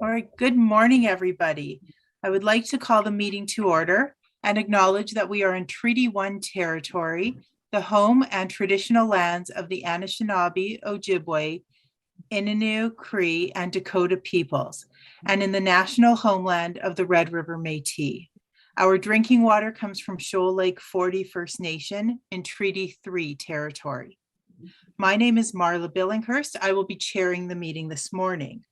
All right, good morning, everybody. I would like to call the meeting to order and acknowledge that we are in Treaty 1 territory, the home and traditional lands of the Anishinaabe, Ojibwe, Innu, Cree, and Dakota peoples, and in the national homeland of the Red River Métis. Our drinking water comes from Shoal Lake 40 First Nation in Treaty 3 territory. My name is Marla Billinghurst. I will be chairing the meeting this morning.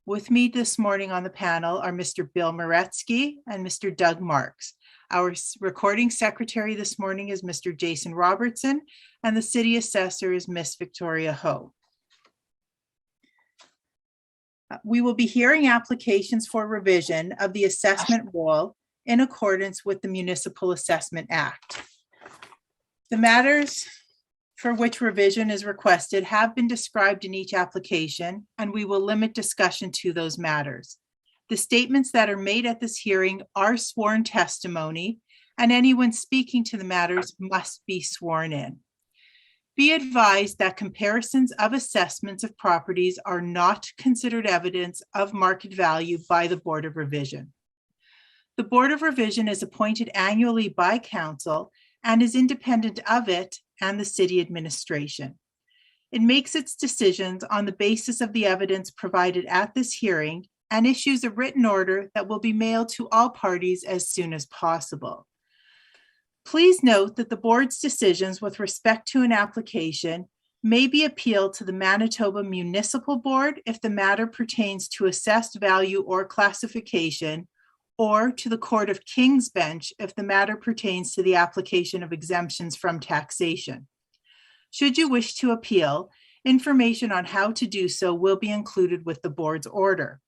With me this morning on the panel are Mr. Bill Moretsky and Mr. Doug Marks. Our recording secretary this morning is Mr. Jason Robertson, and the city assessor is Miss Victoria Ho. We will be hearing applications for revision of the assessment roll in accordance with the Municipal Assessment Act. The matters for which revision is requested have been described in each application, and we will limit discussion to those matters. The statements that are made at this hearing are sworn testimony, and anyone speaking to the matters must be sworn in. Be advised that comparisons of assessments of properties are not considered evidence of market value by the Board of Revision. The Board of Revision is appointed annually by Council and is independent of it and the city administration. It makes its decisions on the basis of the evidence provided at this hearing and issues a written order that will be mailed to all parties as soon as possible. Please note that the board's decisions with respect to an application may be appealed to the Manitoba Municipal Board if the matter pertains to assessed value or classification, or to the Court of King's Bench if the matter pertains to the application of exemptions from taxation. Should you wish to appeal, information on how to do so will be included with the board's order.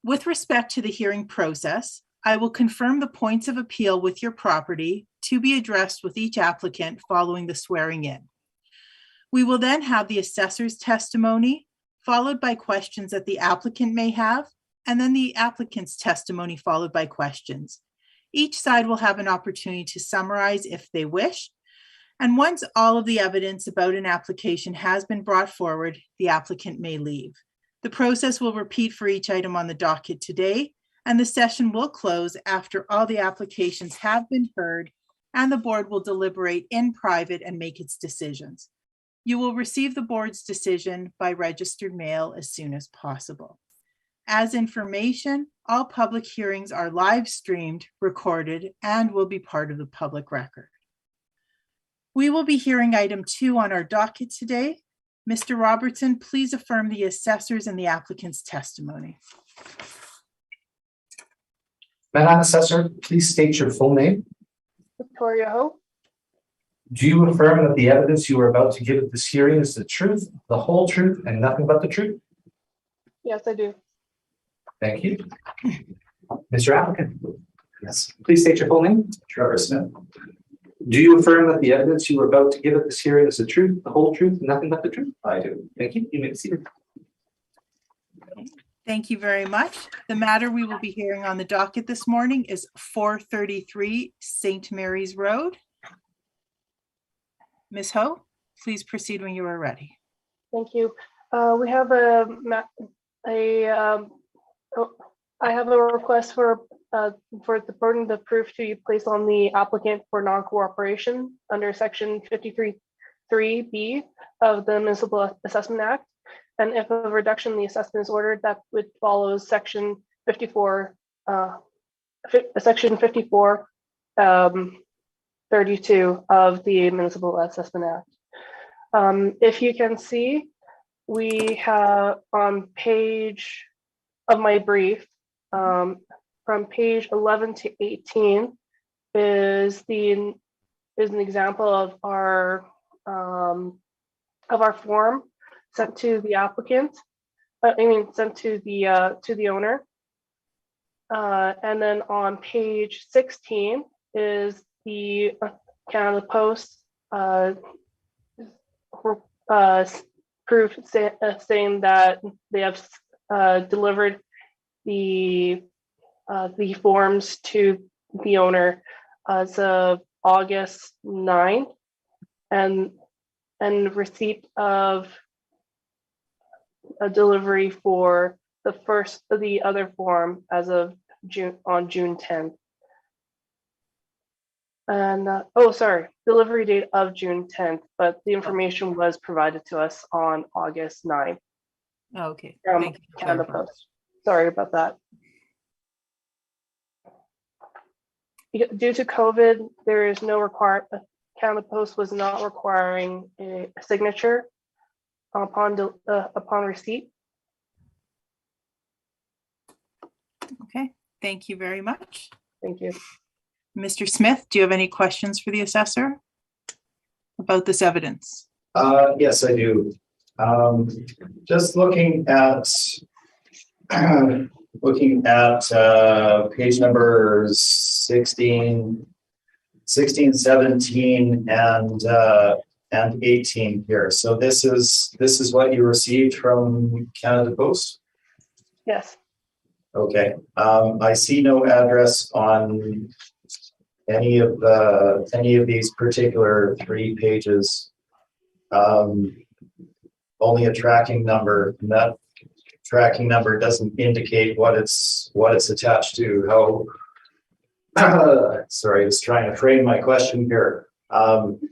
With respect to the hearing process, I will confirm the points of appeal with your property to be addressed with each applicant following the swearing in. We will then have the assessor's testimony, followed by questions that the applicant may have, and then the applicant's testimony followed by questions. Each side will have an opportunity to summarize if they wish. And once all of the evidence about an application has been brought forward, the applicant may leave. The process will repeat for each item on the docket today, and the session will close after all the applications have been heard, and the board will deliberate in private and make its decisions. You will receive the board's decision by registered mail as soon as possible. As information, all public hearings are live streamed, recorded, and will be part of the public record. We will be hearing item 2 on our docket today. Mr. Robertson, please affirm the assessor's and the applicant's testimony. Madam Assessor, please state your full name. Victoria Ho. Do you affirm that the evidence you are about to give at this hearing is the truth, the whole truth, and nothing but the truth? Yes, I do. Thank you. Mr. Applicant. Yes. Please state your full name. Trevor Smith. Do you affirm that the evidence you are about to give at this hearing is the truth, the whole truth, and nothing but the truth? I do. Thank you. You may be seated. Thank you very much. The matter we will be hearing on the docket this morning is 433 St. Mary's Road. Ms. Ho, please proceed when you are ready. Thank you. I have a request for the burden of proof to be placed on the applicant for non-cooperation under section 53(3)(b) of the Municipal Assessment Act. And if a reduction in the assessment is ordered, that would follow section 54, section 54(32) of the Municipal Assessment Act. If you can see, we have on page of my brief, from page 11 to 18 is an example of our form sent to the applicant. Sent to the owner. And then on page 16 is the Canada Post proof saying that they have delivered the forms to the owner as of August 9th, and receipt of a delivery for the other form as of June 10th. And delivery date of June 10th, but the information was provided to us on August 9th. Oh, okay. From Thank you for Canada clarifying. Post. Sorry about that. Due to COVID, there is no Canada Post was not requiring a signature upon receipt. Okay, thank you very much. Thank you. Mr. Smith, do you have any questions for the assessor about this evidence? Yes, I do. Just looking at page number 16, 17, and 18 here. So this is what you received from Canada Post? Yes. Okay. I see no address on any of these particular 3 pages. Only a tracking number, and that tracking number doesn't indicate what it's attached to. Sorry, I was trying to frame my question here.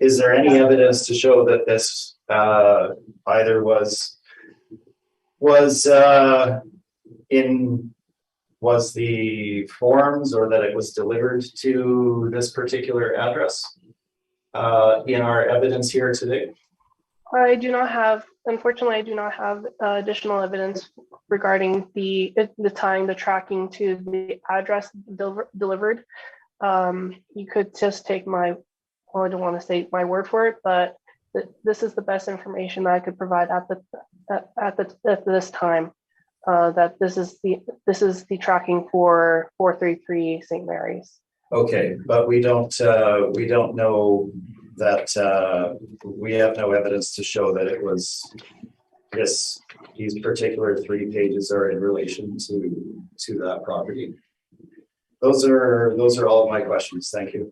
Is there any evidence to show that this either was the forms, or that it was delivered to this particular address in our evidence here today? Unfortunately, I do not have additional evidence regarding the tying the tracking to the address delivered. You could just take I don't want to say my word for it, but this is the best information that I could provide at this time. That this is the tracking for 433 St. Mary's. Okay, but we don't know that we have no evidence to show that it was these particular 3 pages are in relation to that property. Those are all of my questions. Thank you.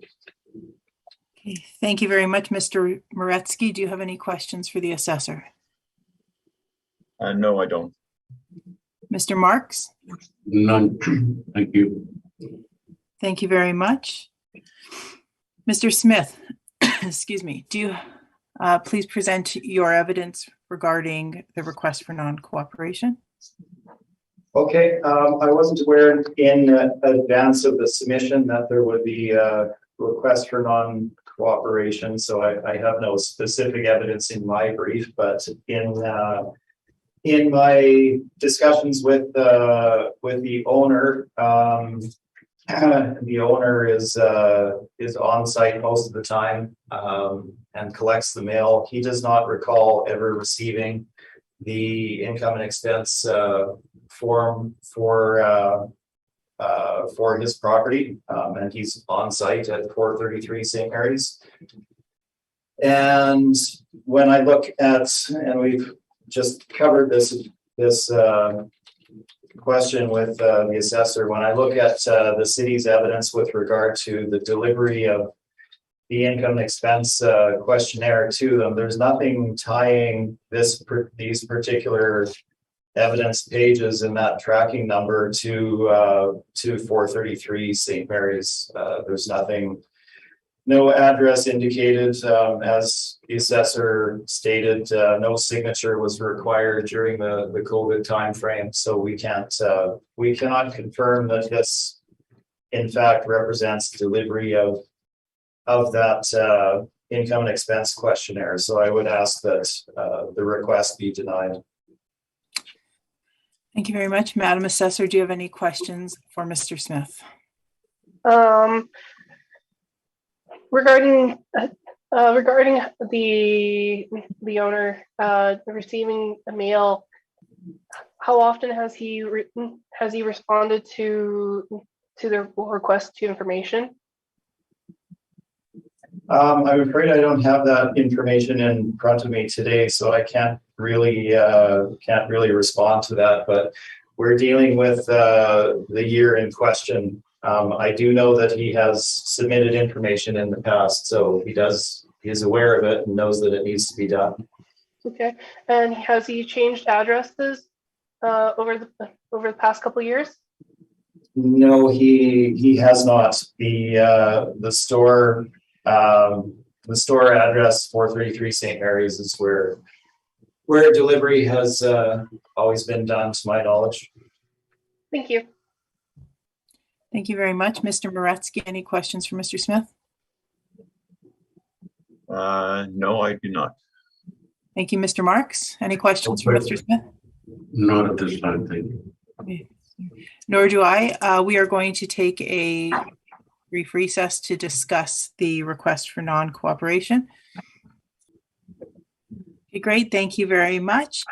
Okay, thank you very much, Mr. Moretsky. Do you have any questions for the assessor? No, I don't. Mr. Marks? None. Thank you. Thank you very much. Mr. Smith, excuse me, do you please present your evidence regarding the request for non-cooperation? Okay, I wasn't aware in advance of the submission that there would be a request for non-cooperation, so I have no specific evidence in my brief, but in my discussions with the owner, the owner is on site most of the time and collects the mail. He does not recall ever receiving the income and expense form for his property, and he's on site at 433 St. Mary's. And when I look at, and we've just covered this question with the assessor, when I look at the city's evidence with regard to the delivery of the income and expense questionnaire to them, there's nothing tying these particular evidence pages and that tracking number to 433 St. Mary's. There's no address indicated. As the assessor stated, no signature was required during the COVID timeframe, so we cannot confirm that this in fact represents delivery of that income and expense questionnaire. So I would ask that the request be denied. Thank you very much. Madam Assessor, do you have any questions for Mr. Smith? Regarding the owner receiving a mail, how often has he responded to the request to information? I'm afraid I don't have that information in front of me today, so I can't really respond to that. But we're dealing with the year in question. I do know that he has submitted information in the past, so he is aware of it and knows that it needs to be done. Okay, and has he changed addresses over over the past couple of years? No, he has not. The store address 433 St. Mary's is where delivery has always been done, to my knowledge. Thank you. Thank you very much. Mr. Moretsky, any questions for Mr. Smith? No, I do not. Thank you, Mr. Marks. Any questions for Mr. Smith? Not at this time, thank you. Nor do I. We are going to take a brief recess to discuss the request for non-cooperation. Okay, great. Thank you very much.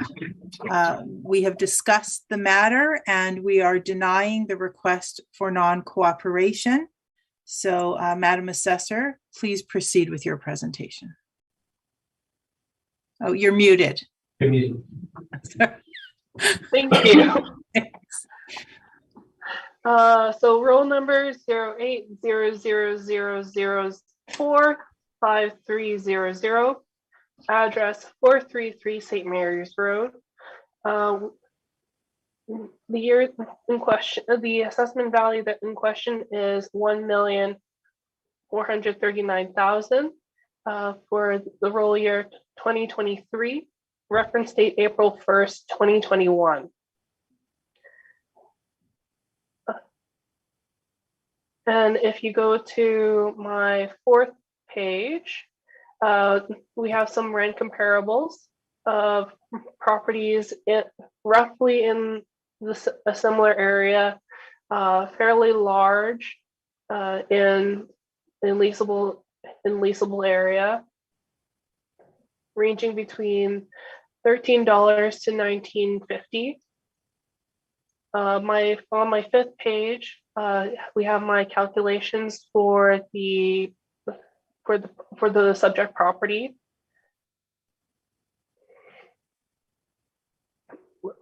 We have discussed the matter and we are denying the request for non-cooperation. So, Madam Assessor, please proceed with your presentation. Oh, you're muted. Thank you. So roll number 080000045300, address 433 St. Mary's Road. The year in question, the assessment value that in question is $1,439,000 for the roll year 2023, reference date April 1st, 2021. And if you go to my 4th page, we have some rent comparables of properties roughly in a similar area, fairly large in leasable area, ranging between $13 to $19.50. On my 5th page, we have my calculations for the subject property.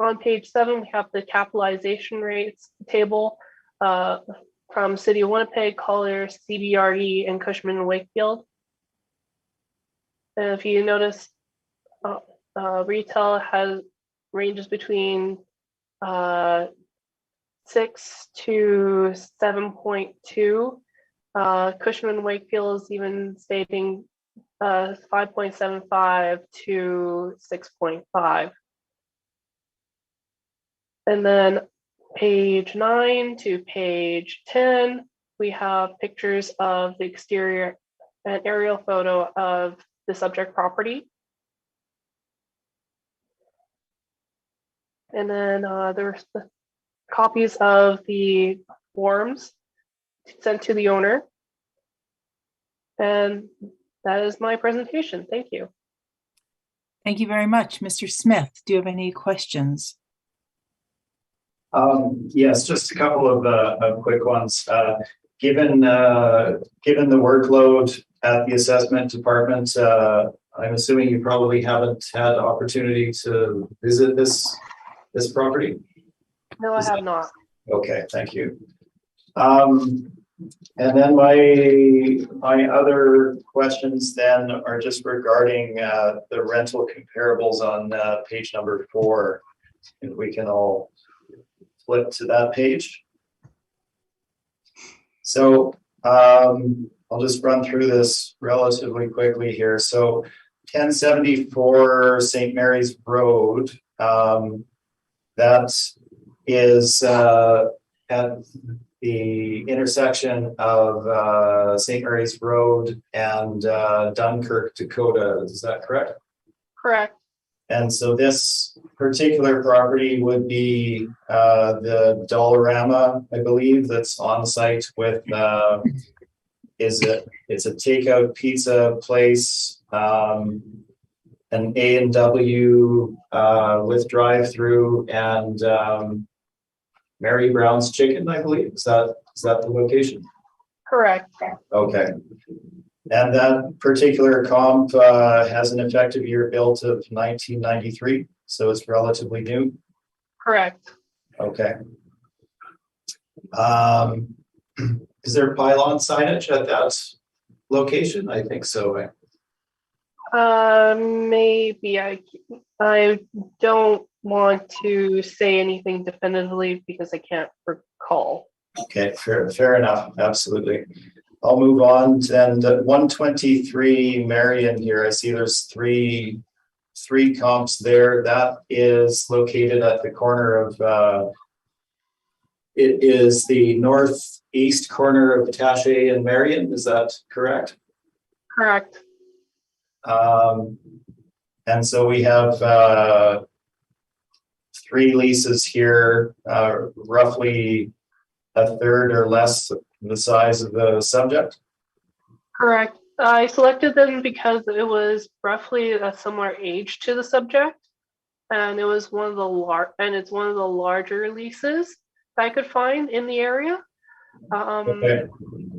On page 7, we have the capitalization rates table from City of Winnipeg, Colliers, CBRE, and Cushman and Wakefield. And if you notice, retail ranges between 6 to 7.2. Cushman and Wakefield is even stating 5.75 to 6.5. And then page 9 to page 10, we have pictures of the exterior and aerial photo of the subject property. And then there's the copies of the forms sent to the owner. And that is my presentation. Thank you. Thank you very much. Mr. Smith, do you have any questions? Yes, just a couple of quick ones. Given the workload at the assessment department, I'm assuming you probably haven't had opportunity to visit this property? No, I have not. Okay, thank you. And then my other questions then are just regarding the rental comparables on page number 4. If we can all flip to that page. So I'll just run through this relatively quickly here. So 1074 St. Mary's Road, that is at the intersection of St. Mary's Road and Dunkirk, Dakota. Is that correct? Correct. And so this particular property would be the Dollarama, I believe, that's on site with it's a takeout pizza place, an A&W with drive-through, and Mary Brown's Chicken, I believe. Is that the location? Correct. Okay. And that particular comp has an effective year built of 1993, so it's relatively new. Correct. Okay. Is there pylon signage at that location? I think so. Maybe I don't want to say anything definitively because I can't recall. Okay, fair enough. Absolutely. I'll move on and 123 Marion here. I see there's three comps there. That is located at the corner of it is the northeast corner of Taché and Marion. Is that correct? Correct. And so we have 3 leases here, roughly a third or less the size of the subject. Correct. I selected them because it was roughly a similar age to the subject, and it was one of the larger leases that I could find in the area. Okay.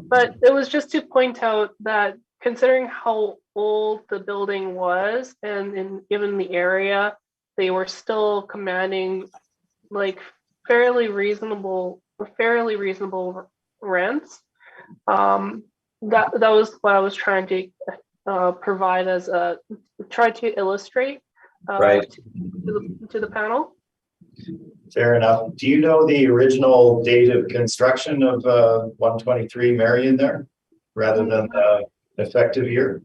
But it was just to point out that considering how old the building was, and given the area, they were still commanding like fairly reasonable rents. That was what I was trying to provide as try to illustrate Right. to the panel. Fair enough. Do you know the original date of construction of 123 Marion there, rather than the effective year?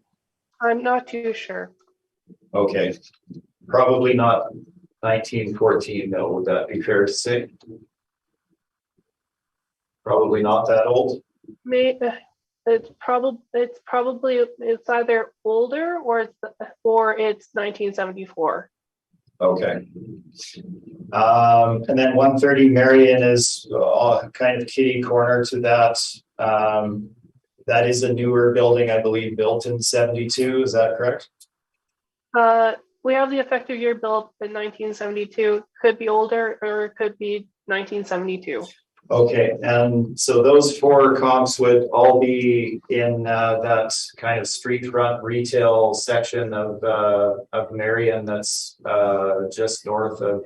I'm not too sure. Okay, probably not 1914 though, would that be fair to say? Probably not that old. It's either older or it's 1974. Okay. And then 130 Marion is kind of kitty corner to that. That is a newer building, I believe, built in 72. Is that correct? We have the effective year built in 1972. Could be older or it could be 1972. Okay, and so those 4 comps would all be in that kind of street front retail section of Marion that's just north of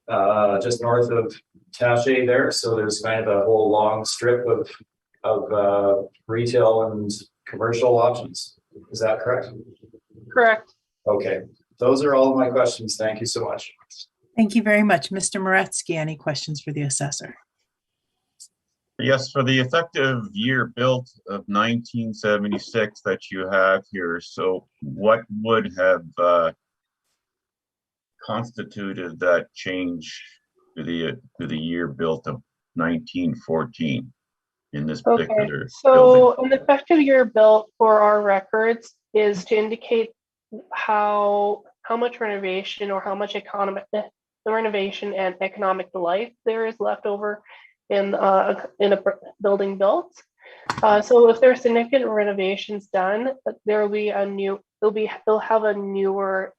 Taché there. So there's kind of a whole long strip of retail and commercial options. Is that correct? Correct. Okay, those are all of my questions. Thank you so much. Thank you very much. Mr. Moretsky, any questions for the assessor? Yes, for the effective year built of 1976 that you have here, so what would have constituted that change to the year built of 1914 in this particular so building? an effective year built for our records is to indicate how much renovation or how much the renovation and economic life there is left over in a building built. So if there are significant renovations done, there will be it'll have a newer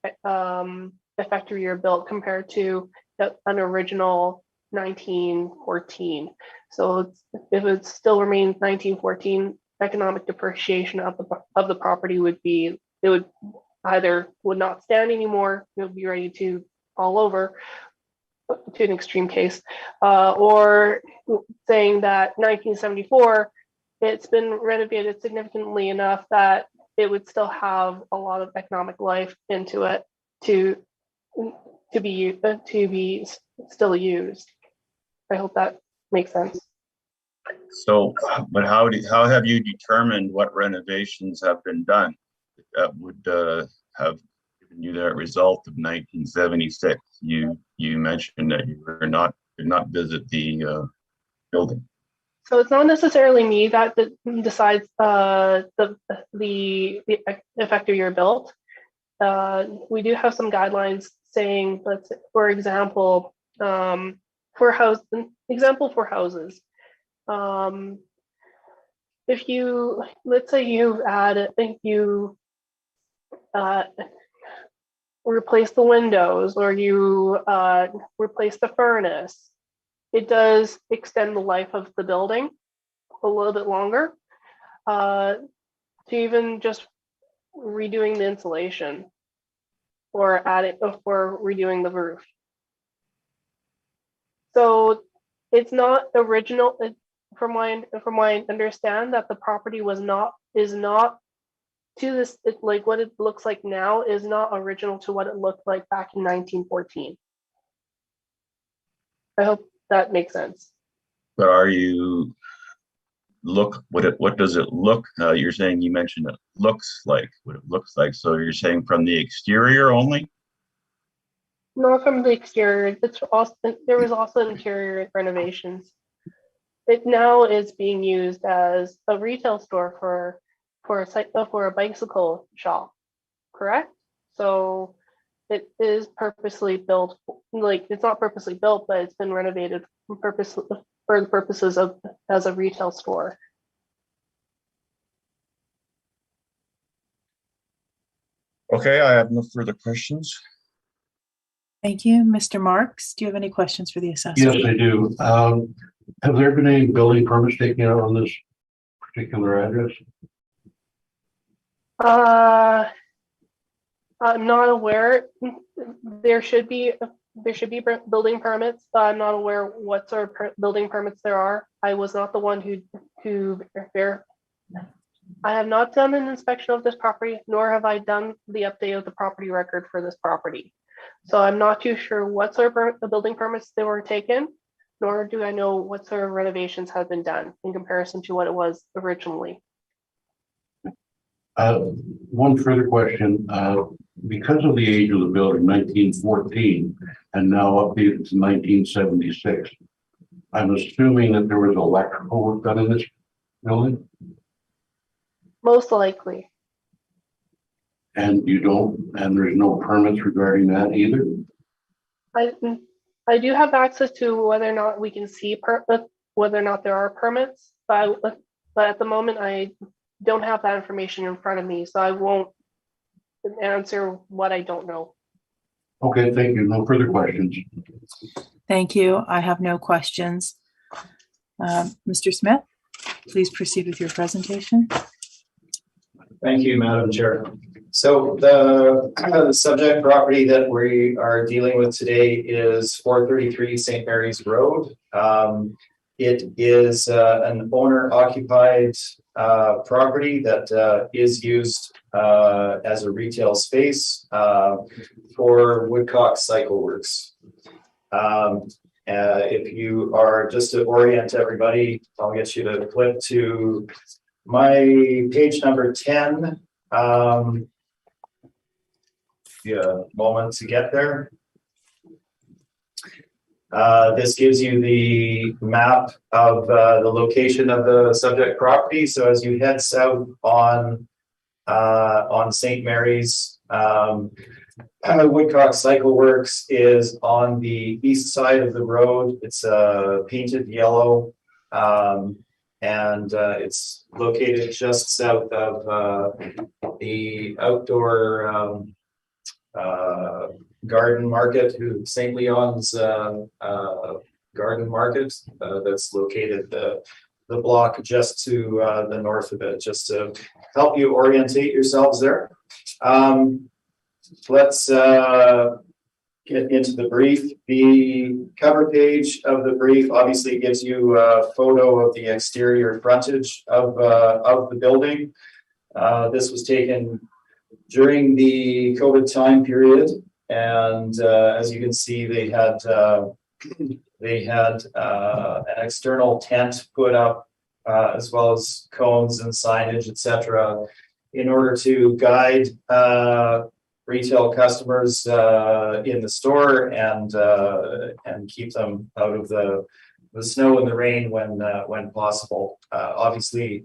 effective year built compared to an original 1914. So if it still remains 1914, economic depreciation of the property would not stand anymore. It would be ready to fall over to an extreme case, or saying that 1974, it's been renovated significantly enough that it would still have a lot of economic life into it to be still used. I hope that makes sense. So, but how have you determined what renovations have been done that would have given you that result of 1976? You mentioned that you did not visit the building. So it's not necessarily me that decides the effective year built. We do have some guidelines saying, for example, for houses. If you, let's say you replace the windows or you replace the furnace, it does extend the life of the building a little bit longer, to even just redoing the insulation or redoing the roof. So it's not original. From what I understand, that the property is not to this, like what it looks like now is not original to what it looked like back in 1914. I hope that makes sense. But are you what does it look? You're saying, you mentioned it looks like what it looks like. So you're saying from the exterior only? Not from the exterior. It's also, there was also interior renovations. It now is being used as a retail store for a bicycle shop, correct? So it is purposely built, like it's not purposely built, but it's been renovated for the purposes of as a retail store. Okay, I have no further questions. Thank you. Mr. Marks, do you have any questions for the assessor? Yes, I do. Have there been any building permits taken out on this particular address? I'm not aware. There should be building permits, but I'm not aware what sort of building permits there are. I was not the one who I have not done an inspection of this property, nor have I done the update of the property record for this property. So I'm not too sure what sort of building permits they were taken, nor do I know what sort of renovations have been done in comparison to what it was originally. One further question, because of the age of the building, 1914, and now updated to 1976, I'm assuming that there was electrical work done in this building? Most likely. And there's no permits regarding that either? I do have access to whether or not we can see whether or not there are permits, but at the moment I don't have that information in front of me, so I won't answer what I don't know. Okay, thank you. No further questions. Thank you. I have no questions. Mr. Smith, please proceed with your presentation. Thank you, Madam Chair. So the subject property that we are dealing with today is 433 St. Mary's Road. It is an owner-occupied property that is used as a retail space for Woodcock Cycle Works. If you are, just to orient everybody, I'll get you to flip to my page number 10. Yeah, moment to get there. This gives you the map of the location of the subject property. So as you head south on St. Mary's, Woodcock Cycle Works is on the east side of the road. It's painted yellow, and it's located just south of the outdoor garden market, St. Leon's garden market, that's located the block just to the north of it, just to help you orientate yourselves there. Let's get into the brief. The cover page of the brief obviously gives you a photo of the exterior frontage of the building. This was taken during the COVID time period, and as you can see, they had an external tent put up, as well as cones and signage, etc., in order to guide retail customers in the store and keep them out of the snow and the rain when possible. Obviously,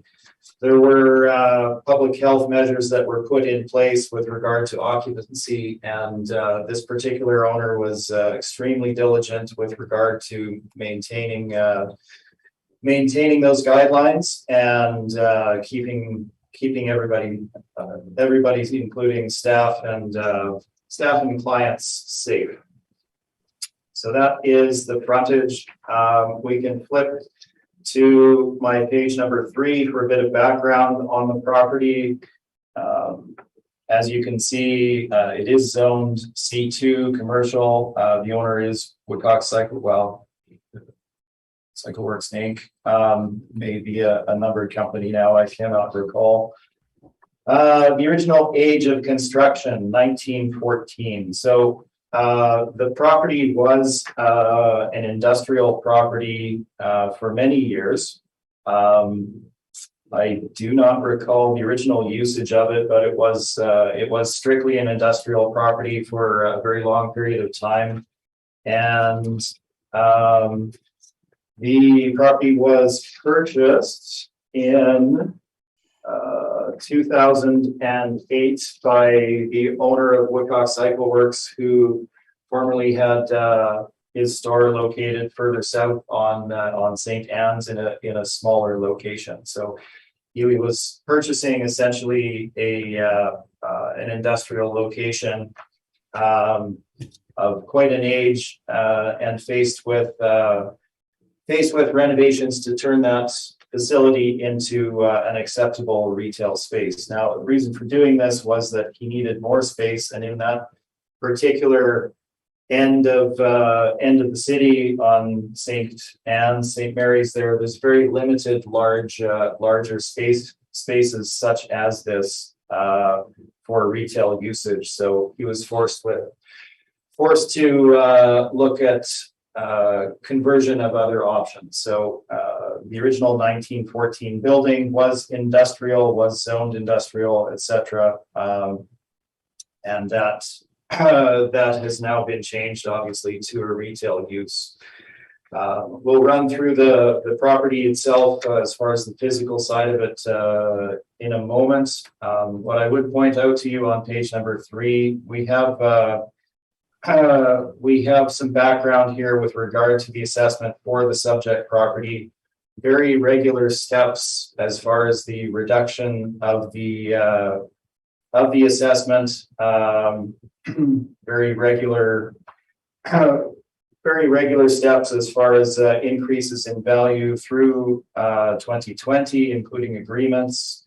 there were public health measures that were put in place with regard to occupancy, and this particular owner was extremely diligent with regard to maintaining those guidelines and keeping everybody, including staff and clients, safe. So that is the frontage. We can flip to my page number 3 for a bit of background on the property. As you can see, it is zoned C2 commercial. The owner is Woodcock Cycle Works Inc. Maybe a numbered company now, I cannot recall. The original age of construction, 1914. So the property was an industrial property for many years. I do not recall the original usage of it, but it was strictly an industrial property for a very long period of time. And the property was purchased in 2008 by the owner of Woodcock Cycle Works, who formerly had his store located further south on St. Anne's in a smaller location. So he was purchasing essentially an industrial location of quite an age, and faced with renovations to turn that facility into an acceptable retail space. Now, the reason for doing this was that he needed more space, and in that particular end of the city on St. Anne's, St. Mary's, there's very limited larger spaces such as this for retail usage. So he was forced to look at conversion of other options. So the original 1914 building was industrial, was zoned industrial, etc. And that has now been changed, obviously, to a retail use. We'll run through the property itself as far as the physical side of it in a moment. What I would point out to you on page number 3, we have some background here with regard to the assessment for the subject property. Very regular steps as far as the reduction of the assessment. Very regular steps as far as increases in value through 2020, including agreements.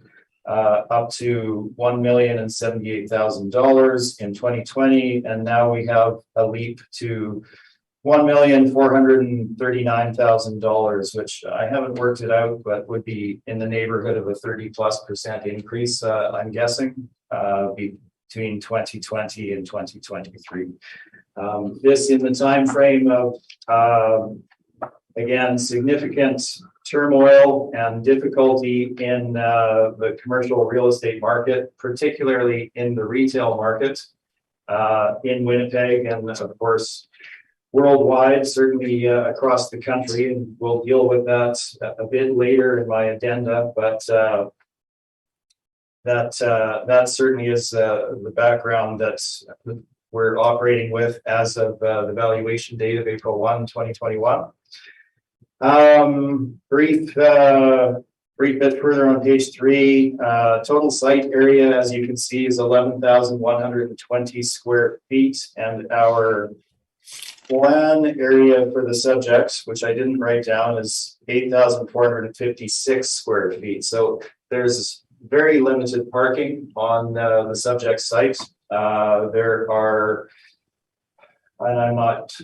Up to $1,078,000 in 2020, and now we have a leap to $1,439,000, which I haven't worked it out, but would be in the neighborhood of a 30+% increase, I'm guessing, between 2020 and 2023. This in the time frame of again, significant turmoil and difficulty in the commercial real estate market, particularly in the retail market in Winnipeg, and of course, worldwide, certainly across the country. And we'll deal with that a bit later in my addenda, but that certainly is the background that we're operating with as of the valuation date of April 1, 2021. Brief bit further on page 3, total site area, as you can see, is 11,120 square feet, and our plan area for the subjects, which I didn't write down, is 8,456 square feet. So there's very limited parking on the subject site. There are, and I'm not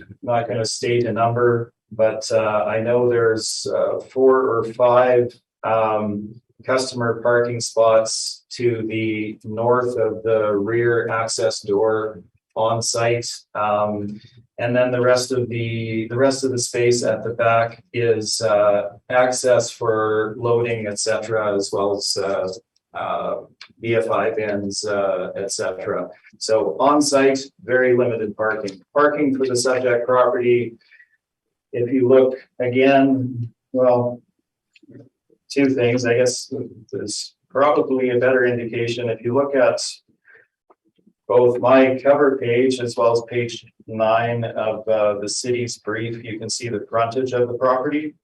going to state a number, but I know there's 4 or 5 customer parking spots to the north of the rear access door on site, and then the rest of the space at the back is access for loading, etc., as well as BFI bins, etc. So on site, very limited parking. Parking for the subject property, if you look again, well, 2 things, I guess there's probably a better indication. If you look at both my cover page as well as page 9 of the city's brief, you can see the frontage of the property.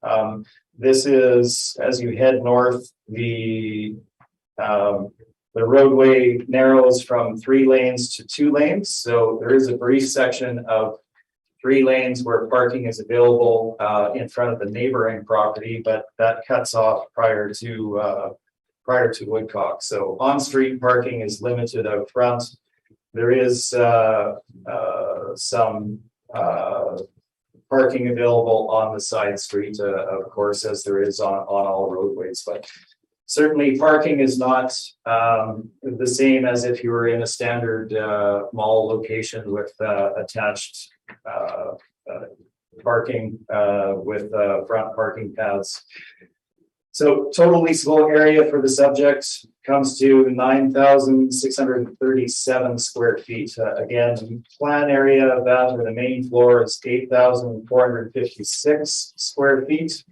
This is, as you head north, the roadway narrows from 3 lanes to 2 lanes. So there is a brief section of 3 lanes where parking is available in front of the neighboring property, but that cuts off prior to Woodcock. So on-street parking is limited out front. There is some parking available on the side street, of course, as there is on all roadways. But Certainly, parking is not the same as if you were in a standard mall location with attached parking with front parking paths. So total leasable area for the subject comes to 9,637 square feet. Again, plan area of that, or the main floor, is 8,456 square feet.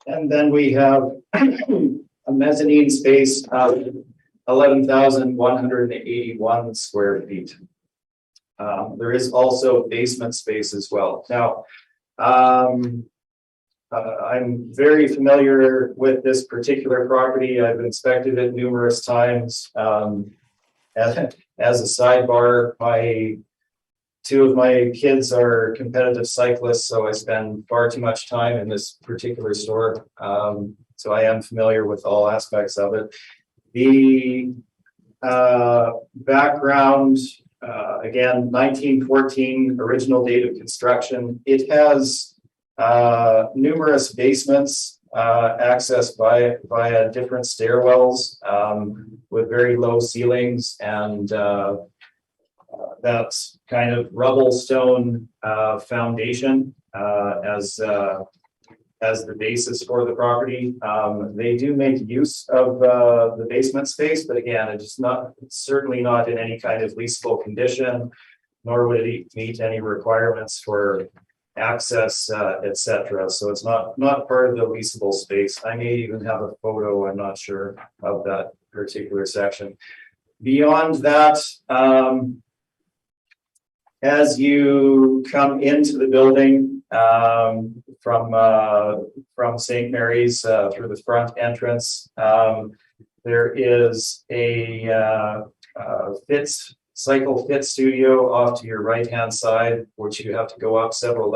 And then we have a mezzanine space of 11,181 square feet. There is also basement space as well. Now, I'm very familiar with this particular property. I've inspected it numerous times. As a sidebar, two of my kids are competitive cyclists, so I spend far too much time in this particular store. So I am familiar with all aspects of it. The background, again, 1914, original date of construction. It has numerous basements accessed via different stairwells with very low ceilings, and that's kind of rubble stone foundation as the basis for the property. They do make use of the basement space, but again, it's certainly not in any kind of leaseable condition, nor would it meet any requirements for access, etc. So it's not part of the leasable space. I may even have a photo, I'm not sure, of that particular section. Beyond that, as you come into the building from St. Mary's through the front entrance, there is a cycle fit studio off to your right hand side, which you have to go up several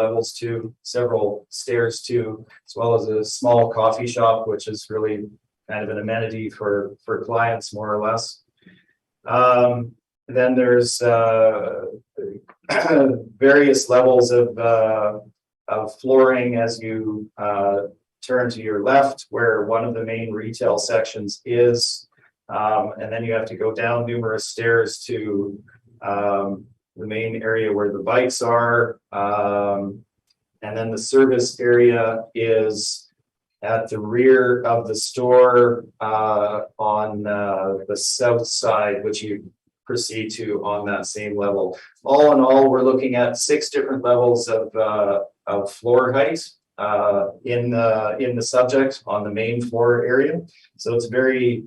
stairs to, as well as a small coffee shop, which is really kind of an amenity for clients, more or less. Then there's various levels of flooring as you turn to your left, where one of the main retail sections is. And then you have to go down numerous stairs to the main area where the bikes are. And then the service area is at the rear of the store on the south side, which you proceed to on that same level. All in all, we're looking at 6 different levels of floor height in the subject on the main floor area. So it's very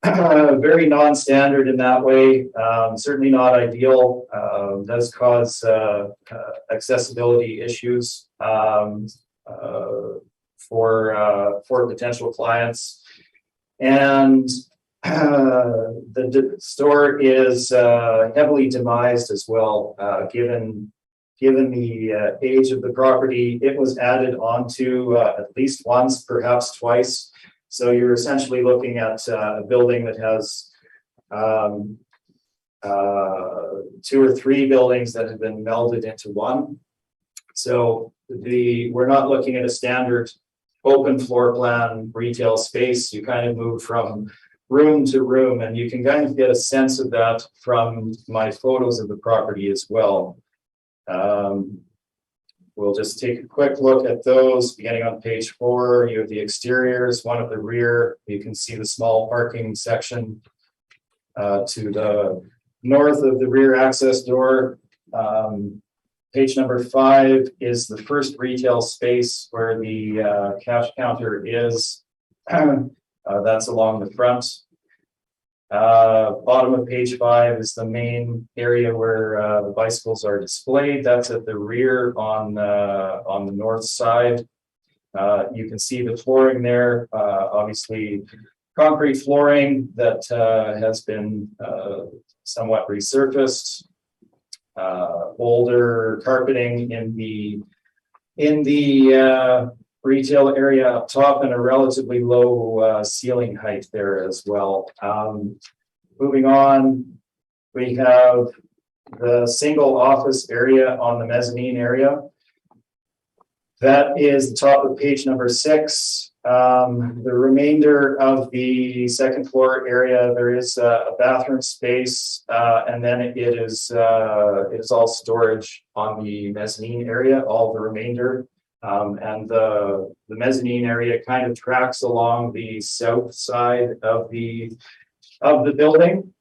non-standard in that way. Certainly not ideal. Does cause accessibility issues for potential clients. And the store is heavily demised as well, given the age of the property. It was added onto at least once, perhaps twice. So you're essentially looking at a building that has 2 or 3 buildings that have been melded into one. So we're not looking at a standard open floor plan retail space. You kind of move from room to room, and you can kind of get a sense of that from my photos of the property as well. We'll just take a quick look at those. Beginning on page 4, you have the exteriors, one at the rear. You can see the small parking section to the north of the rear access door. Page number 5 is the first retail space where the cash counter is. That's along the front. Bottom of page 5 is the main area where the bicycles are displayed. That's at the rear on the north side. You can see the flooring there, obviously concrete flooring that has been somewhat resurfaced. Older carpeting in the retail area up top, and a relatively low ceiling height there as well. Moving on, we have the single office area on the mezzanine area. That is the top of page number 6. The remainder of the second floor area, there is a bathroom space, and then it is all storage on the mezzanine area, all the remainder. And the mezzanine area kind of tracks along the south side of the building.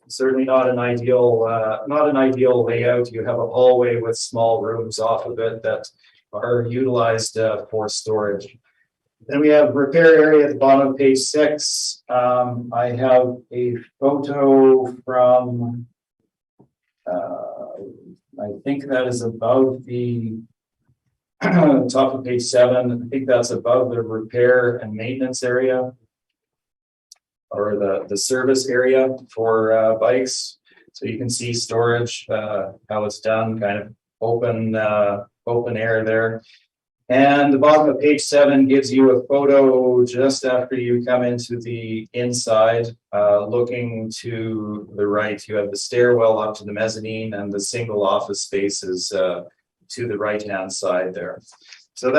Certainly not an ideal layout. You have a hallway with small rooms off of it that are utilized for storage. Then we have repair area at the bottom of page 6. I have a photo from, I think that is above the top of page 7. I think that's above the repair and maintenance area, or the service area for bikes. So you can see storage, how it's done, kind of open air there. And the bottom of page 7 gives you a photo just after you come into the inside, looking to the right. You have the stairwell up to the mezzanine, and the single office spaces to the right-hand side there. So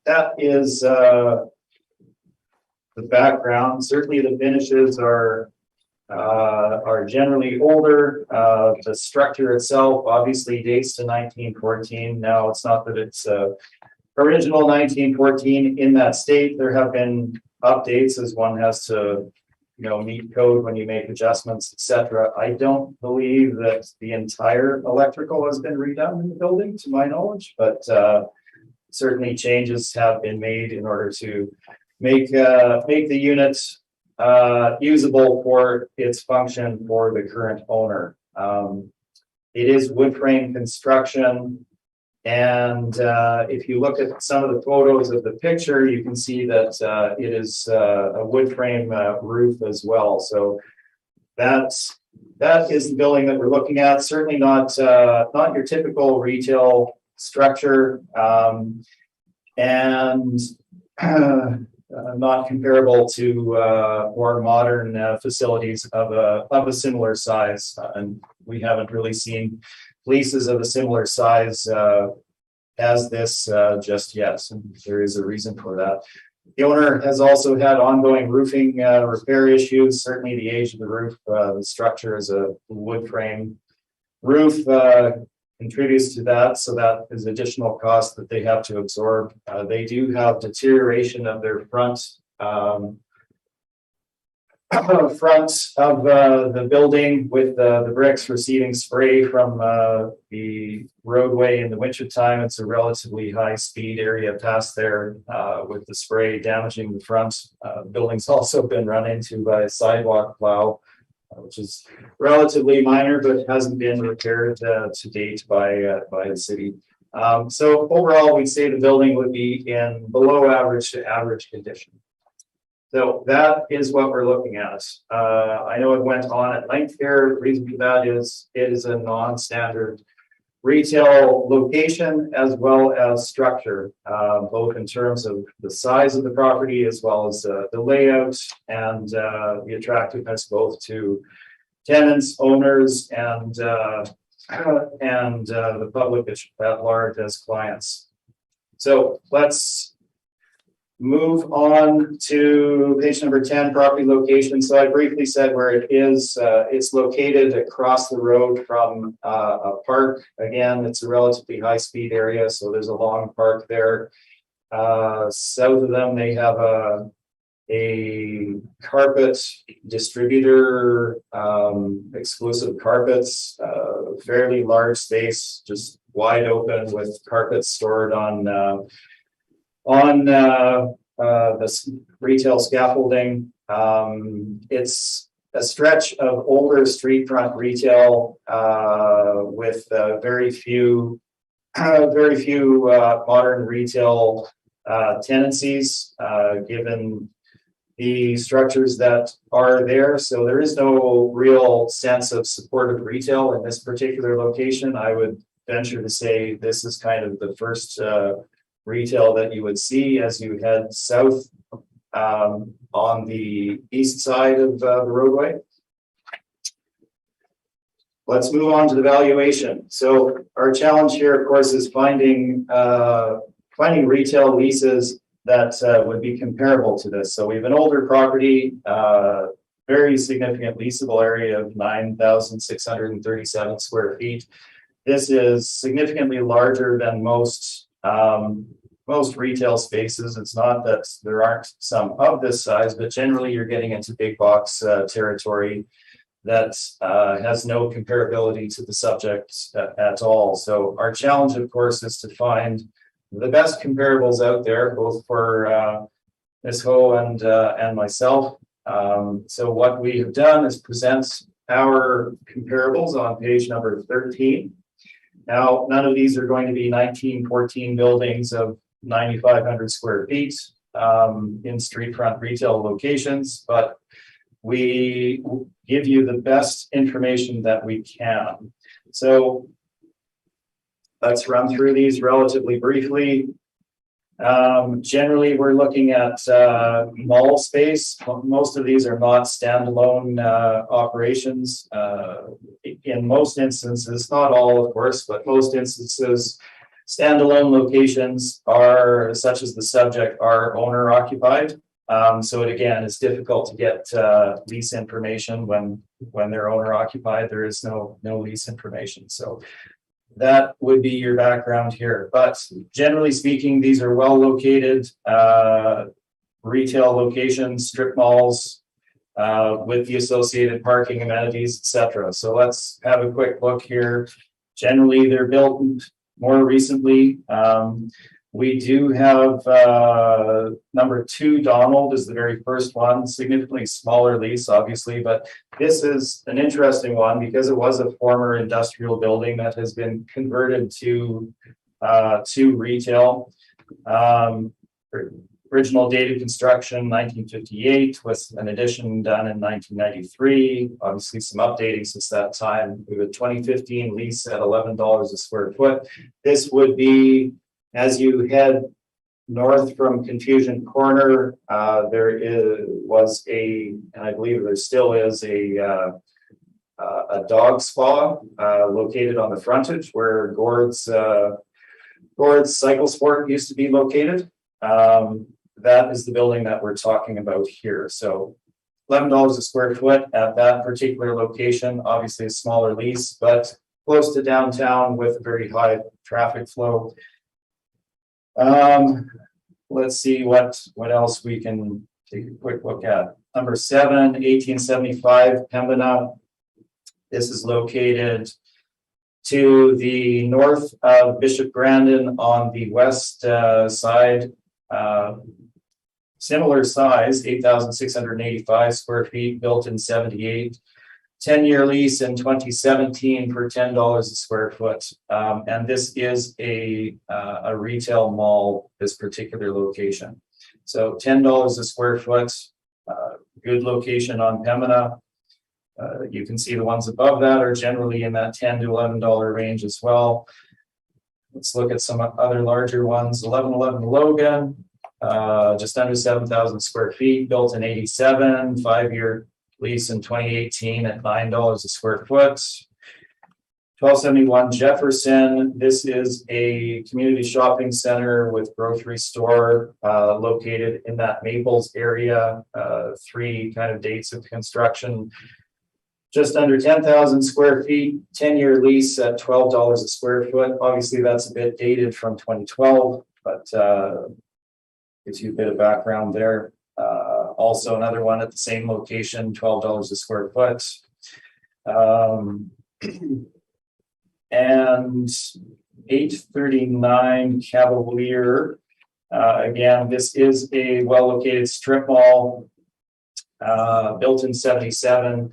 that is the background. Certainly the finishes are generally older. The structure itself obviously dates to 1914. Now, it's not that it's original 1914 in that state. There have been updates as one has to, meet code when you make adjustments, etc. I don't believe that the entire electrical has been redone in the building, to my knowledge, but certainly changes have been made in order to make the unit usable for its function for the current owner. It is wood frame construction, and if you look at some of the photos of the picture, you can see that it is a wood frame roof as well. So that is the building that we're looking at. Certainly not your typical retail structure, and not comparable to more modern facilities of a similar size, and we haven't really seen leases of a similar size as this just yet, and there is a reason for that. The owner has also had ongoing roofing repair issues. Certainly the age of the roof, the structure is a wood frame roof, contributes to that, so that is additional cost that they have to absorb. They do have deterioration of their front of the building, with the bricks receiving spray from the roadway in the wintertime. It's a relatively high speed area past there, with the spray damaging the front. The building's also been run into by a sidewalk plow, which is relatively minor, but hasn't been repaired to date by the city. So overall, we'd say the building would be in below average to average condition. So that is what we're looking at. I know it went on at length here. The reason for that is it is a non-standard retail location as well as structure, both in terms of the size of the property as well as the layout and the attractiveness both to tenants, owners, and the public at large as clients. So let's move on to page number 10, property location. So I briefly said where it is. It's located across the road from a park. Again, it's a relatively high-speed area, so there's a long park there. South of them, they have a carpet distributor, exclusive carpets, fairly large space, just wide open with carpets stored on this retail scaffolding. It's a stretch of older street front retail with very few modern retail tenancies, given the structures that are there. So there is no real sense of supportive retail in this particular location. I would venture to say this is kind of the first retail that you would see as you head south on the east side of the roadway. Let's move on to the valuation. So our challenge here, of course, is finding retail leases that would be comparable to this. So we have an older property, very significant leasable area of 9,637 square feet. This is significantly larger than most retail spaces. It's not that there aren't some of this size, but generally you're getting into big box territory that has no comparability to the subject at all. So our challenge, of course, is to find the best comparables out there, both for Ms. Ho and myself. So what we have done is present our comparables on page number 13. Now, none of these are going to be 1914 buildings of 9,500 square feet in street front retail locations, but we give you the best information that we can. So let's run through these relatively briefly. Generally, we're looking at mall space. Most of these are not standalone operations. In most instances, not all, of course, but most instances, standalone locations are, such as the subject, are owner occupied. So it, again, it's difficult to get lease information when they're owner occupied. There is no lease information. So that would be your background here. But generally speaking, these are well located retail locations, strip malls, with the associated parking amenities, etc. So let's have a quick look here. Generally, they're built more recently. We do have number 2, Donald is the very first one, significantly smaller lease, obviously, but this is an interesting one because it was a former industrial building that has been converted to retail. Original date of construction, 1958, with an addition done in 1993. Obviously, some updating since that time. We have a 2015 lease at $11 a square foot. This would be, as you head north from Confusion Corner, was a, and I believe there still is a dog spa located on the frontage where Gord's Cycle Sport used to be located. That is the building that we're talking about here. So $11 a square foot at that particular location, obviously a smaller lease, but close to downtown with a very high traffic flow. Let's see what else we can take a quick look at. Number 7, 1875 Pembana. This is located to the north of Bishop Grandin on the west side. Similar size, 8,685 square feet, built in 78. 10-year lease in 2017 for $10 a square foot. And this is a retail mall, this particular location. So $10 a square foot, good location on Pembana. You can see the ones above that are generally in that $10 to $11 range as well. Let's look at some other larger ones. 1111 Logan, just under 7,000 square feet, built in 87, 5-year lease in 2018 at $9 a square foot. 1271 Jefferson. This is a community shopping center with grocery store located in that Maples area. 3 kind of dates of construction. Just under 10,000 square feet, 10-year lease at $12 a square foot. Obviously, that's a bit dated from 2012, but gives you a bit of background there. Also, another one at the same location, $12 a square foot. And 839 Cavalier. Again, this is a well-located strip mall, built in 77.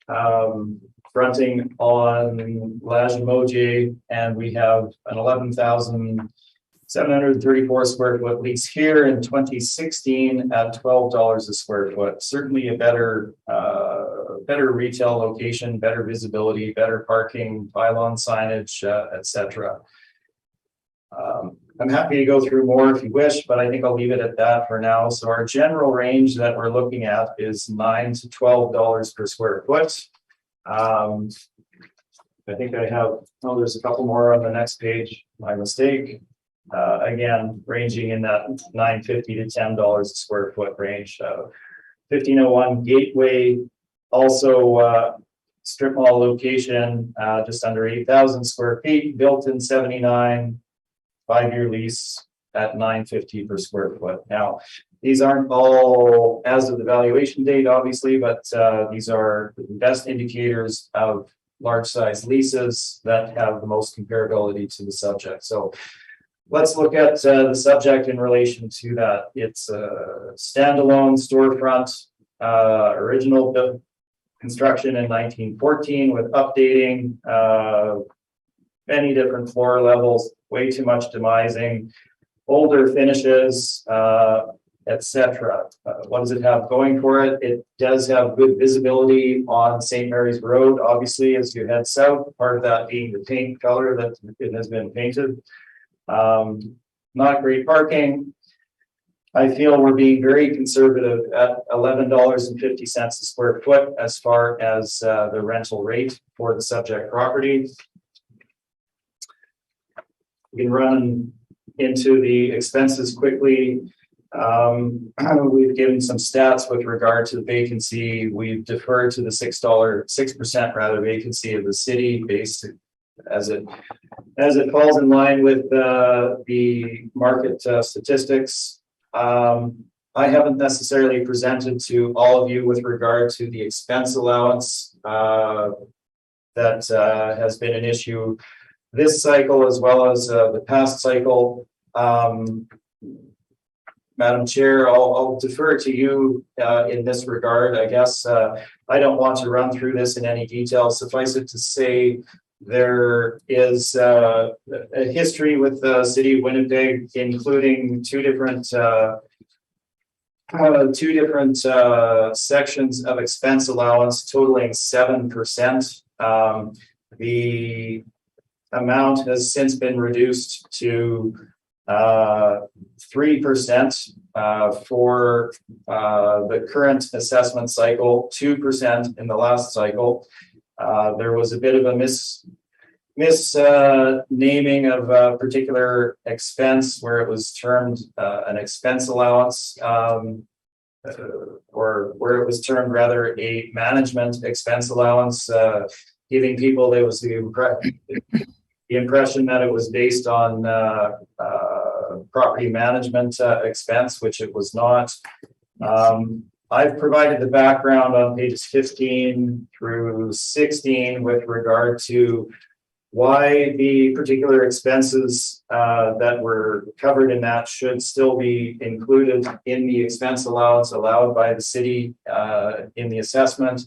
Fronting on Lajimoje, and we have an 11,734 square foot lease here in 2016 at $12 a square foot. Certainly a better retail location, better visibility, better parking, pylon signage, etc. I'm happy to go through more if you wish, but I think I'll leave it at that for now. So our general range that we're looking at is $9 to $12 per square foot. I think I have, oh, there's a couple more on the next page, my mistake. Again, ranging in that $9.50 to $10 a square foot range. 1501 Gateway, also strip mall location, just under 8,000 square feet, built in 79, 5-year lease at $9.50 per square foot. Now, these aren't all as of the valuation date, obviously, but these are the best indicators of large size leases that have the most comparability to the subject. So let's look at the subject in relation to that. It's a standalone storefront, original construction in 1914 with updating, many different floor levels, way too much demising, older finishes, etc. What does it have going for it? It does have good visibility on St. Mary's Road, obviously, as you head south, part of that being the paint color that it has been painted. Not great parking. I feel we're being very conservative at $11.50 a square foot as far as the rental rate for the subject property. We can run into the expenses quickly. We've given some stats with regard to the vacancy. We've deferred to the 6% rather vacancy of the city based as it falls in line with the market statistics. I haven't necessarily presented to all of you with regard to the expense allowance that has been an issue this cycle as well as the past cycle. Madam Chair, I'll defer to you in this regard. I guess I don't want to run through this in any detail. Suffice it to say, there is a history with the city of Winnipeg, including two different sections of expense allowance totaling 7%. The amount has since been reduced to 3% for the current assessment cycle, 2% in the last cycle. There was a bit of a naming of a particular expense where it was termed an expense allowance, or where it was termed rather a management expense allowance, giving people the impression that it was based on property management expense, which it was not. I've provided the background on pages 15 through 16 with regard to why the particular expenses that were covered in that should still be included in the expense allowance allowed by the city in the assessment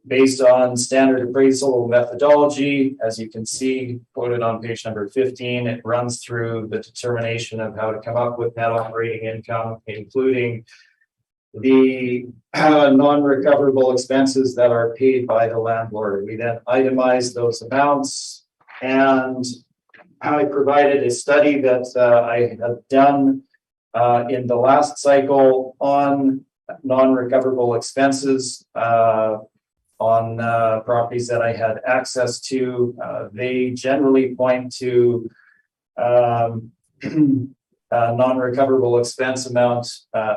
based on standard appraisal methodology. As you can see, quoted on page number 15, it runs through the determination of how to come up with net operating income, including the non-recoverable expenses that are paid by the landlord. We then itemize those amounts, and I provided a study that I have done in the last cycle on non-recoverable expenses on properties that I had access to. They generally point to non-recoverable expense amount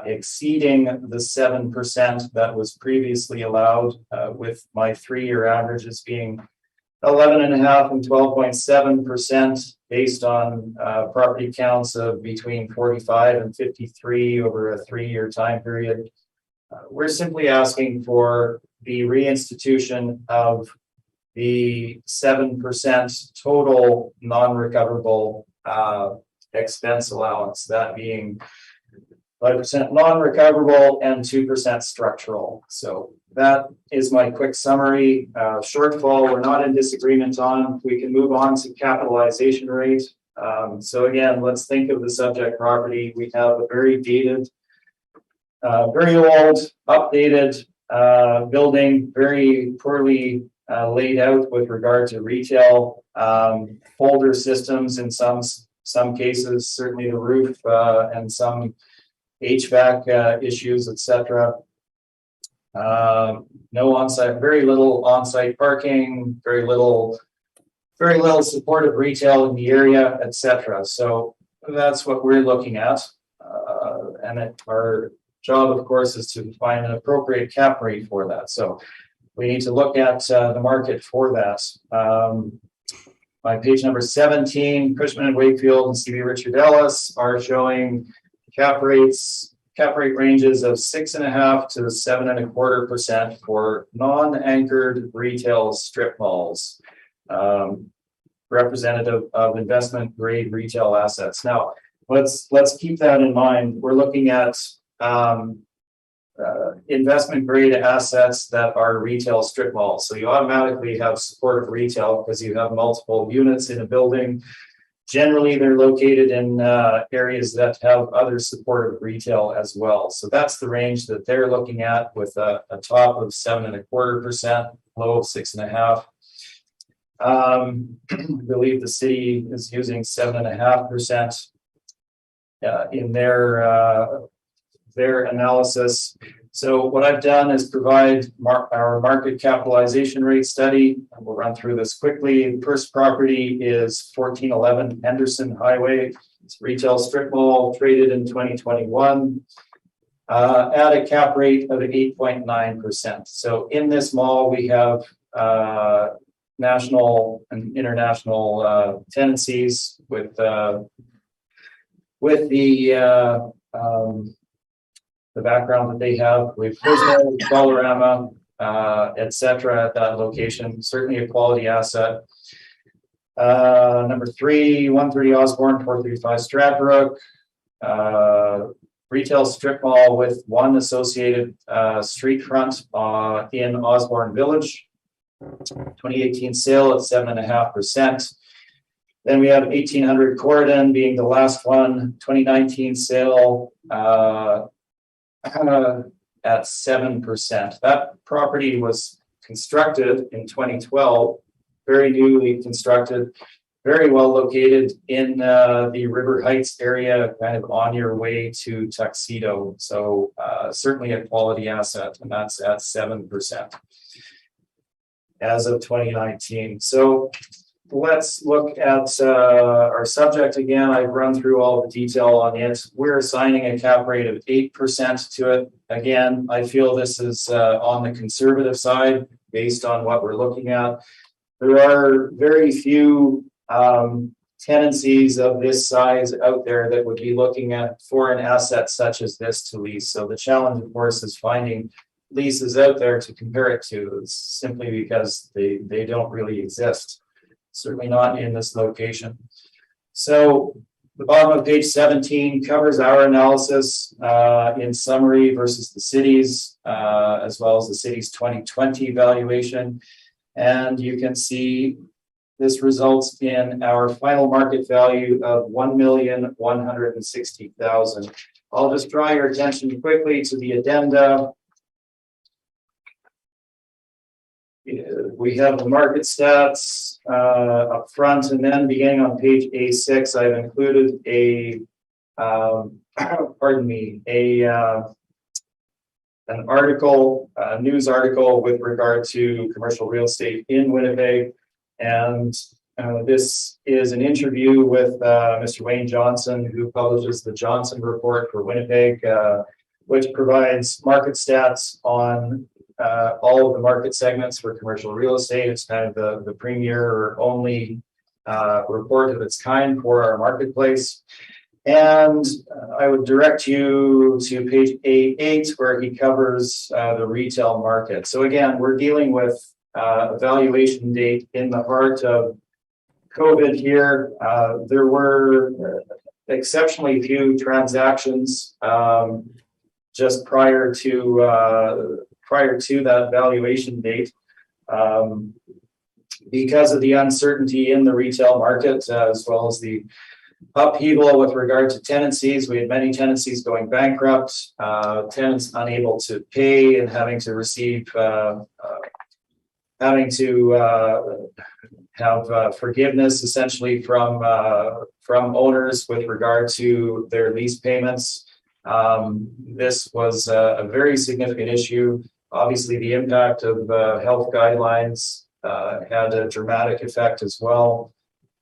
exceeding the 7% that was previously allowed, with my 3-year averages being 11.5% and 12.7% based on property counts of between 45 and 53 over a 3-year time period. We're simply asking for the reinstitution of the 7% total non-recoverable expense allowance, that being 5% non-recoverable and 2% structural. So that is my quick summary. Shortfall, we're not in disagreement on. We can move on to capitalization rate. So again, let's think of the subject property. We have a very dated, very old, updated building, very poorly laid out with regard to retail, folder systems in some cases, certainly the roof and some HVAC issues, etc. No on-site, very little on-site parking, very little very little supportive retail in the area, etc. So that's what we're looking at. Our job, of course, is to find an appropriate cap rate for that. So we need to look at the market for that. My page number 17, Cushman and Wakefield and C.B. Richard Ellis are showing cap rate ranges of 6.5% to 7.25% for non-anchored retail strip malls, representative of investment grade retail assets. Now, let's keep that in mind. We're looking at investment grade assets that are retail strip malls. So you automatically have supportive retail because you have multiple units in a building. Generally, they're located in areas that have other supportive retail as well. So that's the range that they're looking at, with a top of 7.25%, low of 6.5%. I believe the city is using 7.5% in their analysis. So what I've done is provide our market capitalization rate study. We'll run through this quickly. The first property is 1411 Henderson Highway. It's a retail strip mall traded in 2021 at a cap rate of 8.9%. So in this mall, we have national and international tenancies with the background that they have with Fresno, Dollarama, etc. at that location. Certainly a quality asset. Number 3, 130 Osborne, 435 Stradbrook. Retail strip mall with one associated street front in Osborne Village. 2018 sale at 7.5%. Then we have 1800 Corridon being the last one. 2019 sale at 7%. That property was constructed in 2012, very newly constructed, very well located in the River Heights area, kind of on your way to Tuxedo. So certainly a quality asset, and that's at 7% as of 2019. So let's look at our subject again. I've run through all the detail on it. We're assigning a cap rate of 8% to it. Again, I feel this is on the conservative side based on what we're looking at. There are very few tenancies of this size out there that would be looking at for an asset such as this to lease. So the challenge, of course, is finding leases out there to compare it to, simply because they don't really exist. Certainly not in this location. So the bottom of page 17 covers our analysis in summary versus the city's, as well as the city's 2020 valuation. And you can see this results in our final market value of $1,160,000. I'll just draw your attention quickly to the addenda. We have the market stats up front, and then beginning on page A6, I've included an article, a news article with regard to commercial real estate in Winnipeg. And this is an interview with Mr. Wayne Johnson, who publishes the Johnson Report for Winnipeg, which provides market stats on all of the market segments for commercial real estate. It's kind of the premier or only report of its kind for our marketplace. And I would direct you to page A8, where he covers the retail market. So again, we're dealing with a valuation date in the heart of COVID here. There were exceptionally few transactions just prior to that valuation date, because of the uncertainty in the retail market, as well as the upheaval with regard to tenancies. We had many tenancies going bankrupt, tenants unable to pay and having to receive, have forgiveness essentially from owners with regard to their lease payments. This was a very significant issue. Obviously, the impact of health guidelines had a dramatic effect as well.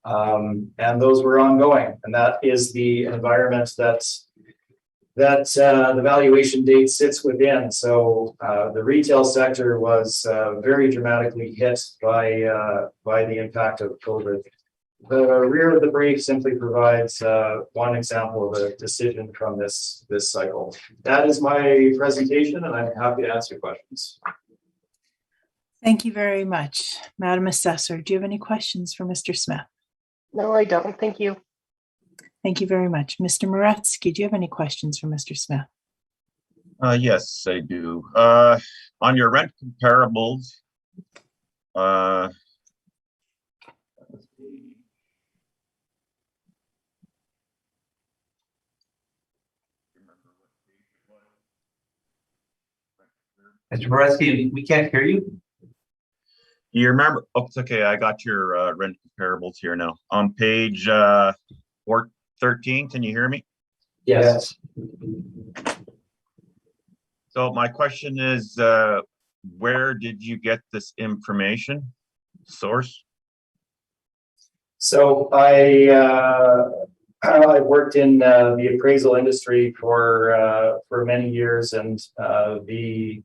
And those were ongoing, and that is the environment that the valuation date sits within. So the retail sector was very dramatically hit by the impact of COVID. The rear of the brief simply provides one example of a decision from this cycle. That is my presentation, and I'm happy to answer questions. Thank you very much. Madam Assessor, do you have any questions for Mr. Smith? No, I don't. Thank you. Thank you very much. Mr. Moretsky, do you have any questions for Mr. Smith? Yes, I do. On your rent comparables, Mr. Moretsky, we can't hear you. you remember, oh, it's okay, I got your rent comparables here now. On page 413, can you hear me? Yes. So my question is, where did you get this information? Source? So I worked in the appraisal industry for many years, and the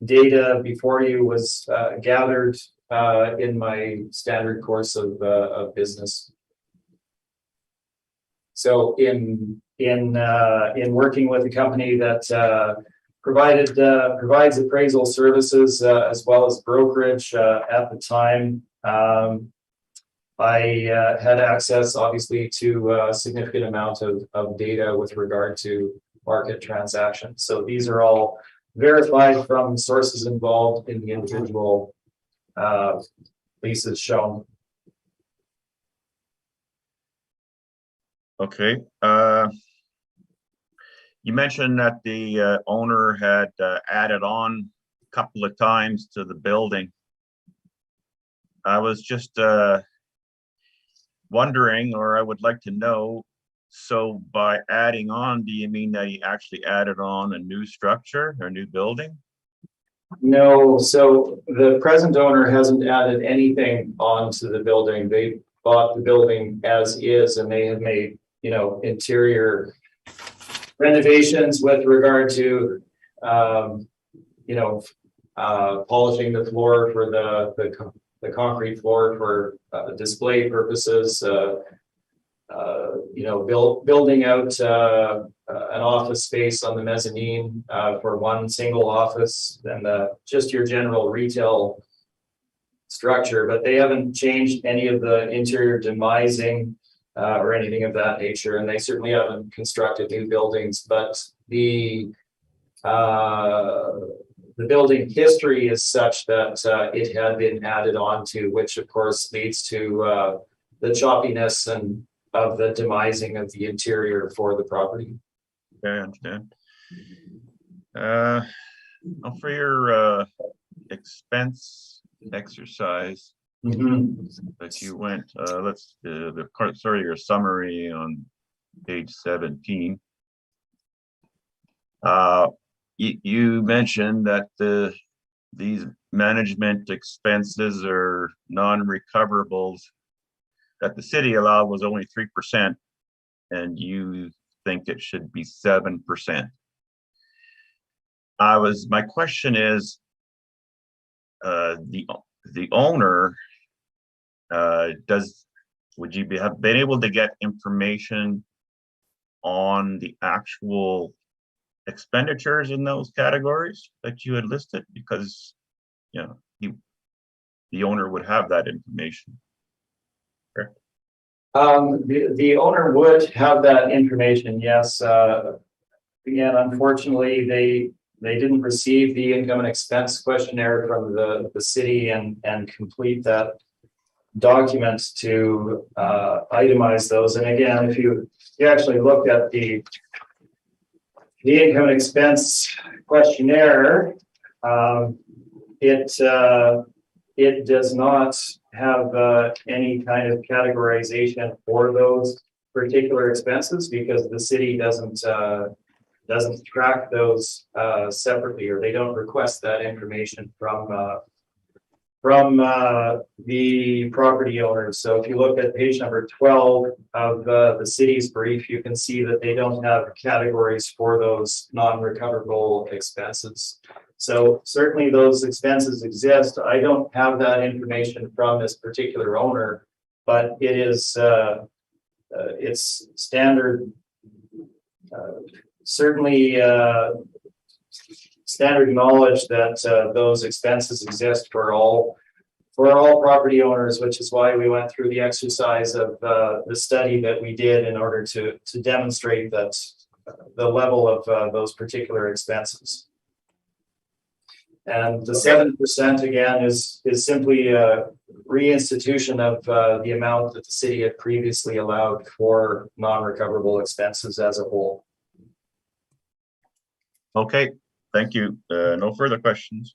data before you was gathered in my standard course of business. So in working with a company that provides appraisal services as well as brokerage at the time, I had access, obviously, to a significant amount of data with regard to market transactions. So these are all verified from sources involved in the individual leases shown. Okay. You mentioned that the owner had added on a couple of times to the building. I was just wondering, or I would like to know, so by adding on, do you mean that he actually added on a new structure or new building? No, so the present owner hasn't added anything onto the building. They bought the building as is, and they have made, interior renovations with regard to, polishing the floor for the concrete floor for display purposes, building out an office space on the mezzanine for one single office, and just your general retail structure. But they haven't changed any of the interior demising or anything of that nature, and they certainly haven't constructed new buildings. But the building history is such that it had been added on to, which of course leads to the choppiness and of the demising of the interior for the property. Okay, I understand. For your expense exercise that you went, your summary on page 17. You mentioned that these management expenses are non-recoverables that the city allowed was only 3%, and you think it should be 7%. My question is, the owner, would you have been able to get information on the actual expenditures in those categories that you had listed? Because the owner would have that information. Sure. The owner would have that information, yes. Again, unfortunately, they didn't receive the income and expense questionnaire from the city and complete that document to itemize those. And again, if you actually look at the income and expense questionnaire, it does not have any kind of categorization for those particular expenses, because the city doesn't track those separately, or they don't request that information from from the property owners. So if you look at page number 12 of the city's brief, you can see that they don't have categories for those non-recoverable expenses. So certainly those expenses exist. I don't have that information from this particular owner, but it is it's standard, certainly standard knowledge that those expenses exist for all property owners, which is why we went through the exercise of the study that we did in order to demonstrate that the level of those particular expenses. And the 7% again is simply a reinstitution of the amount that the city had previously allowed for non-recoverable expenses as a whole. Okay, thank you. No further questions.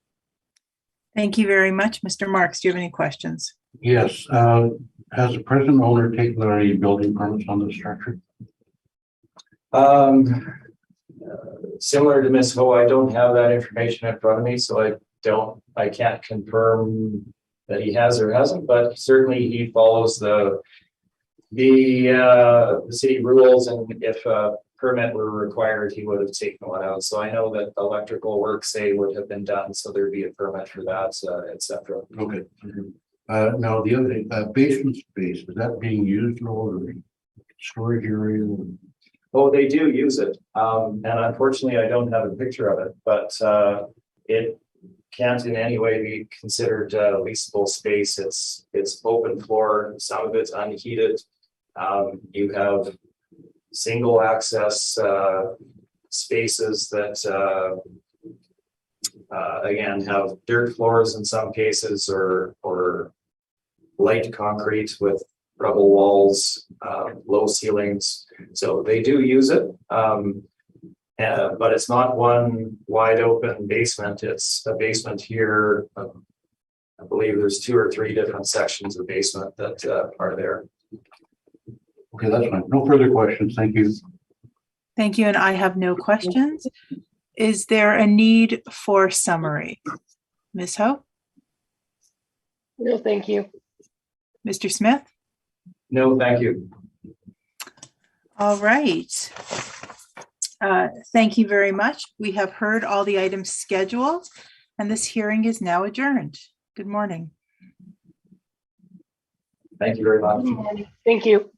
Thank you very much. Mr. Marks, do you have any questions? Yes, has the present owner taken any building permits on the structure? Similar to Ms. Ho, I don't have that information in front of me, so I can't confirm that he has or hasn't, but certainly he follows the city rules, and if a permit were required, he would have taken one out. So I know that electrical work, say, would have been done, so there'd be a permit for that, etc. Okay. Now the other thing, basement space, is that being used or storage area? Oh, they do use it. And unfortunately, I don't have a picture of it, but it can't in any way be considered leasable space. It's open floor, some of it's unheated. You have single access spaces that again have dirt floors in some cases, or light concrete with rubble walls, low ceilings. So they do use it, but it's not one wide open basement. It's a basement here. I believe there's 2 or 3 different sections of basement that are there. Okay, that's fine. No further questions. Thank you. Thank you, and I have no questions. Is there a need for summary? Ms. Ho? No, thank you. Mr. Smith? No, thank you. All right. Thank you very much. We have heard all the items scheduled, and this hearing is now adjourned. Good morning. Thank you very much. Good morning. Thank you.